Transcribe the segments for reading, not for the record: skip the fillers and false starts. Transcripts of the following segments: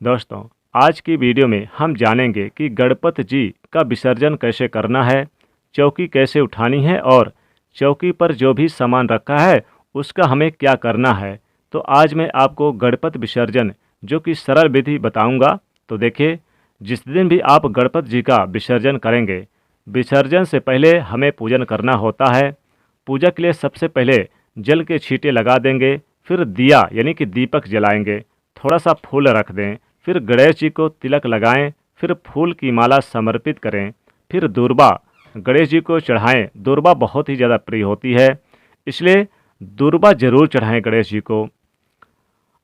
दोस्तों, आज की वीडियो में हम जानेंगे कि गणपति जी का विसर्जन कैसे करना है, चौकी कैसे उठानी है और चौकी पर जो भी सामान रखा है उसका हमें क्या करना है। तो आज मैं आपको गणपति विसर्जन जो कि सरल विधि बताऊंगा। तो देखिए, जिस दिन भी आप गणपति जी का विसर्जन करेंगे, विसर्जन से पहले हमें पूजन करना होता है। पूजा के लिए सबसे पहले जल के छींटे लगा देंगे, फिर दिया यानी कि दीपक जलाएंगे, थोड़ा सा फूल रख दें, फिर गणेश जी को तिलक लगाएं, फिर फूल की माला समर्पित करें, फिर दूर्बा गणेश जी को चढ़ाएं। दूर्बा बहुत ही ज़्यादा प्रिय होती है, इसलिए दूर्बा जरूर चढ़ाएं, गणेश जी को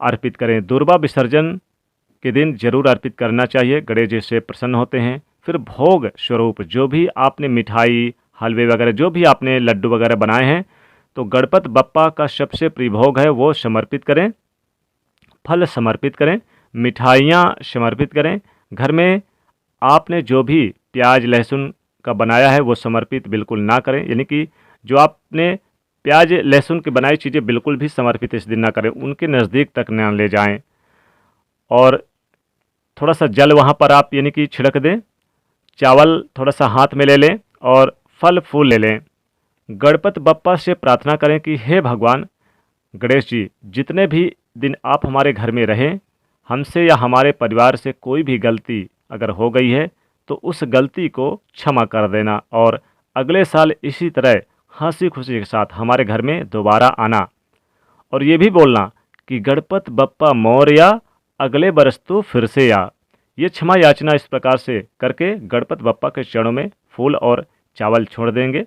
अर्पित करें। दूर्बा विसर्जन के दिन जरूर अर्पित करना चाहिए, गणेश जी से प्रसन्न होते हैं। फिर भोग स्वरूप जो भी आपने मिठाई, हलवे वगैरह, जो भी आपने लड्डू वगैरह बनाए हैं, तो गणपति बप्पा का सबसे प्रिय भोग है वो समर्पित करें। फल समर्पित करें, मिठाइयाँ समर्पित करें। घर में आपने जो भी प्याज लहसुन का बनाया है वो समर्पित बिल्कुल ना करें, यानी कि जो आपने प्याज लहसुन की बनाई चीज़ें बिल्कुल भी समर्पित इस दिन ना करें, उनके नज़दीक तक ना ले जाएं। और थोड़ा सा जल वहाँ पर आप यानी कि छिड़क दें, चावल थोड़ा सा हाथ में ले लें और फल फूल ले लें। गणपति बप्पा से प्रार्थना करें कि हे भगवान गणेश जी, जितने भी दिन आप हमारे घर में रहें, हमसे या हमारे परिवार से कोई भी गलती अगर हो गई है तो उस गलती को क्षमा कर देना, और अगले साल इसी तरह हंसी खुशी के साथ हमारे घर में दोबारा आना। और ये भी बोलना कि गणपति बप्पा मोरया, अगले बरस तो फिर से आ। ये क्षमा याचना इस प्रकार से करके गणपति बप्पा के चरणों में फूल और चावल छोड़ देंगे।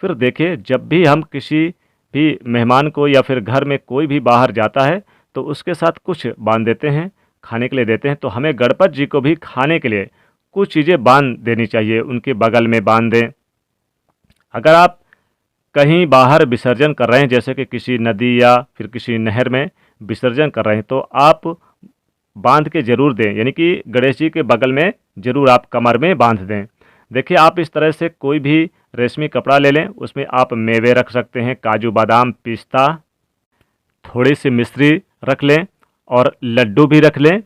फिर देखिए, जब भी हम किसी भी मेहमान को या फिर घर में कोई भी बाहर जाता है तो उसके साथ कुछ बांध देते हैं, खाने के लिए देते हैं, तो हमें गणपति जी को भी खाने के लिए कुछ चीज़ें बांध देनी चाहिए, उनके बगल में बांध दें। अगर आप कहीं बाहर विसर्जन कर रहे हैं, जैसे कि किसी नदी या फिर किसी नहर में विसर्जन कर रहे हैं, तो आप बांध के ज़रूर दें, यानी कि गणेश जी के बगल में ज़रूर आप कमर में बांध दें। देखिए, आप इस तरह से कोई भी रेशमी कपड़ा ले लें, उसमें आप मेवे रख सकते हैं, काजू बादाम पिस्ता, थोड़ी सी मिश्री रख लें और लड्डू भी रख लें।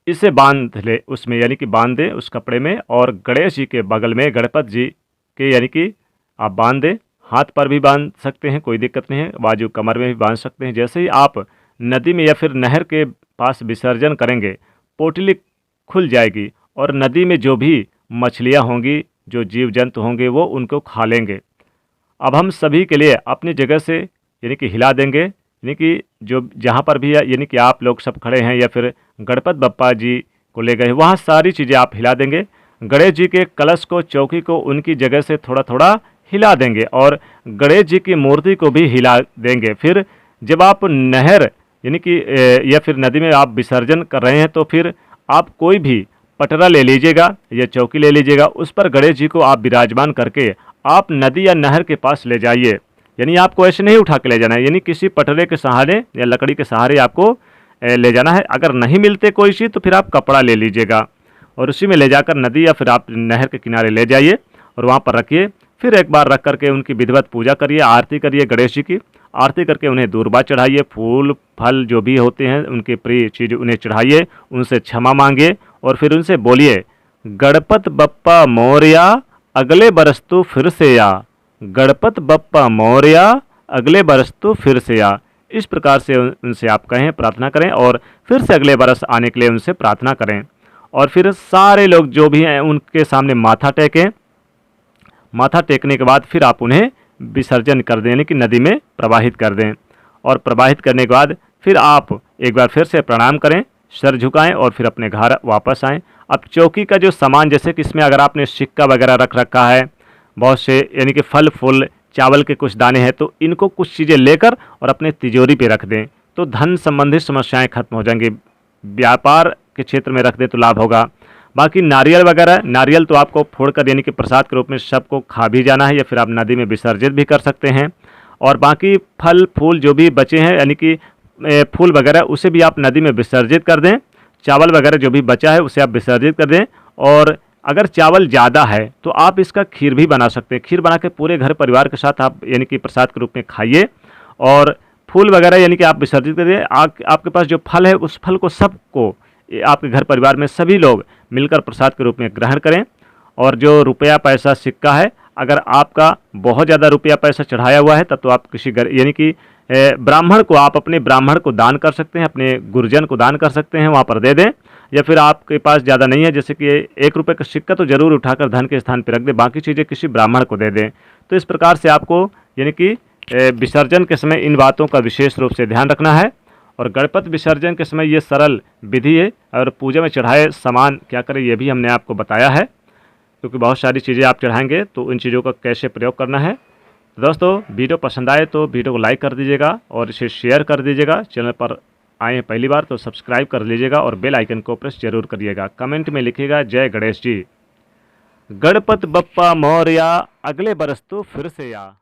इसे बांध लें उसमें, यानी कि बांध दें उस कपड़े में, और गणेश जी के बगल में गणपति जी के यानी कि आप बांध दें। हाथ पर भी बांध सकते हैं, कोई दिक्कत नहीं है, बाजू कमर में भी बांध सकते हैं। जैसे ही आप नदी में या फिर नहर के पास विसर्जन करेंगे, पोटली खुल जाएगी और नदी में जो भी मछलियाँ होंगी, जो जीव जंतु होंगे, वो उनको खा लेंगे। अब हम सभी के लिए अपनी जगह से यानी कि हिला देंगे, यानी कि जो जहाँ पर भी यानी कि आप लोग सब खड़े हैं या फिर गणपति बप्पा जी को ले गए, वहाँ सारी चीज़ें आप हिला देंगे। गणेश जी के कलश को, चौकी को उनकी जगह से थोड़ा थोड़ा हिला देंगे और गणेश जी की मूर्ति को भी हिला देंगे। फिर जब आप नहर यानी कि या फिर नदी में आप विसर्जन कर रहे हैं, तो फिर आप कोई भी पटरा ले लीजिएगा या चौकी ले लीजिएगा, उस पर गणेश जी को आप विराजमान करके आप नदी या नहर के पास ले जाइए। यानी आपको ऐसे नहीं उठा के ले जाना है, यानी किसी पटरे के सहारे या लकड़ी के सहारे आपको ले जाना है। अगर नहीं मिलते कोई चीज़ तो फिर आप कपड़ा ले लीजिएगा और उसी में ले जाकर नदी या फिर आप नहर के किनारे ले जाइए और वहाँ पर रखिए। फिर एक बार रख करके उनकी विधिवत पूजा करिए, आरती करिए, गणेश जी की आरती करके उन्हें दूर्बा चढ़ाइए, फूल फल जो भी होते हैं उनके प्रिय चीज़ उन्हें चढ़ाइए, उनसे क्षमा मांगिए और फिर उनसे बोलिए गणपति बप्पा मोरया, अगले बरस तो फिर से आ। गणपति बप्पा मोरया, अगले बरस तो फिर से आ। इस प्रकार से उनसे आप कहें, प्रार्थना करें और फिर से अगले बरस आने के लिए उनसे प्रार्थना करें। और फिर सारे लोग जो भी हैं उनके सामने माथा टेकें। माथा टेकने के बाद फिर आप उन्हें विसर्जन कर दें, यानी कि नदी में प्रवाहित कर दें। और प्रवाहित करने के बाद फिर आप एक बार फिर से प्रणाम करें, सर झुकाएं और फिर अपने घर वापस आएं। अब चौकी का जो सामान, जैसे कि इसमें अगर आपने सिक्का वगैरह रख रखा है, बहुत से यानी कि फल फूल चावल के कुछ दाने हैं, तो इनको कुछ चीज़ें लेकर और अपने तिजोरी पे रख दें, तो धन संबंधित समस्याएं खत्म हो जाएंगी। व्यापार के क्षेत्र में रख दें तो लाभ होगा। बाकी नारियल वगैरह, नारियल तो आपको फोड़कर यानी कि प्रसाद के रूप में सबको खा भी जाना है या फिर आप नदी में विसर्जित भी कर सकते हैं। और बाकी फल फूल जो भी बचे हैं यानी कि फूल वगैरह, उसे भी आप नदी में विसर्जित कर दें। चावल वगैरह जो भी बचा है उसे आप विसर्जित कर दें। और अगर चावल ज़्यादा है तो आप इसका खीर भी बना सकते हैं। खीर बना के पूरे घर परिवार के साथ आप यानी कि प्रसाद के रूप में खाइए। और फूल वगैरह यानी कि आप विसर्जित कर दें। आपके पास जो फल है उस फल को सबको आपके घर परिवार में सभी लोग मिलकर प्रसाद के रूप में ग्रहण करें। और जो रुपया पैसा सिक्का है, अगर आपका बहुत ज़्यादा रुपया पैसा चढ़ाया हुआ है तब तो आप किसी यानी कि ब्राह्मण को, आप अपने ब्राह्मण को दान कर सकते हैं, अपने गुरुजन को दान कर सकते हैं, वहाँ पर दे दें। या फिर आपके पास ज़्यादा नहीं है, जैसे कि 1 रुपये का सिक्का तो ज़रूर उठाकर धन के स्थान पर रख दें, बाकी चीज़ें किसी ब्राह्मण को दे दें। तो इस प्रकार से आपको यानी कि विसर्जन के समय इन बातों का विशेष रूप से ध्यान रखना है। और गणपति विसर्जन के समय ये सरल विधि है, और पूजा में चढ़ाए सामान क्या करें ये भी हमने आपको बताया है, क्योंकि बहुत सारी चीज़ें आप चढ़ाएंगे तो इन चीज़ों का कैसे प्रयोग करना है। दोस्तों, वीडियो पसंद आए तो वीडियो को लाइक कर दीजिएगा और इसे शेयर कर दीजिएगा। चैनल पर आए हैं पहली बार तो सब्सक्राइब कर लीजिएगा और बेल आइकन को प्रेस जरूर करिएगा। कमेंट में लिखिएगा जय गणेश जी। गणपति बप्पा मोरया, अगले बरस तो फिर से या।